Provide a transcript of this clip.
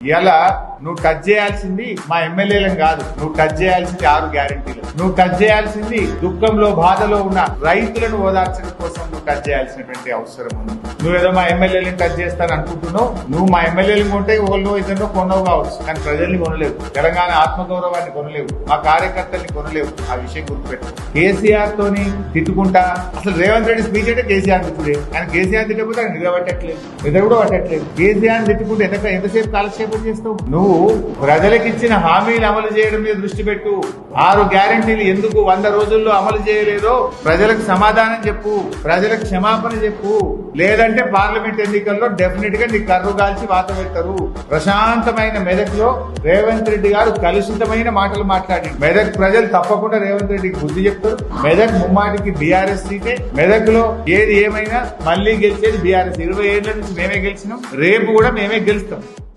ఇలా నువ్వు టచ్ చేయాల్సింది మా ఎమ్మెల్యేలను కాదు, నువ్వు టచ్ చేయాల్సింది 6 గ్యారెంటీలు. నువ్వు టచ్ చేయాల్సింది దుఃఖంలో బాధలో ఉన్న రైతులను ఓదార్చడం కోసం నువ్వు టచ్ చేయాల్సినటువంటి అవసరం ఉంది. నువ్వేదో మా ఎమ్మెల్యేలను టచ్ చేస్తాను అనుకుంటున్నావు. నువ్వు మా ఎమ్మెల్యేలను కొంటే ఒకళ్ళు ఇద్దరు కొనవు కావచ్చు, కానీ ప్రజల్ని కొనలేవు. తెలంగాణ ఆత్మగౌరవాన్ని కొనలేవు, మా కార్యకర్తల్ని కొనలేవు. ఆ విషయం గుర్తుపెట్టు. కేసీఆర్ తోని తిట్టుకుంటా అసలు రేవంత్ రెడ్డి స్పీచ్ అంటే కేసీఆర్ తిట్టుడే. ఆయన కేసీఆర్ తిట్టకపోతే ఆయన నిద్ర పట్టట్లేదు, నిద్ర కూడా పట్టట్లేదు. కేసీఆర్ తిట్టుకుంటే ఎంతసేపు కాలక్షేపం చేస్తావు? నువ్వు ప్రజలకు ఇచ్చిన హామీలు అమలు చేయడం మీద దృష్టి పెట్టు. 6 గ్యారెంటీలు ఎందుకు 100 రోజుల్లో అమలు చేయలేదో ప్రజలకు సమాధానం చెప్పు, ప్రజలకు క్షమాపణ చెప్పు. లేదంటే పార్లమెంట్ ఎన్నికల్లో డెఫినెట్ గా నీ కర్రు కాల్చి వాత పెడతారు. ప్రశాంతమైన మెదక్లో రేవంత్ రెడ్డి గారు కలుషితమైన మాటలు మాట్లాడి మెదక్ ప్రజలు తప్పకుండా రేవంత్ రెడ్డికి బుద్ధి చెప్తారు. మెదక్ ముమ్మాటికి బీఆర్ఎస్ సీటే. మెదక్ లో ఏది ఏమైనా మళ్లీ గెలిచేది బీఆర్ఎస్. 20 ఏళ్ల నుంచి మేమే గెలిచినాం, రేపు కూడా మేమే గెలుస్తాం.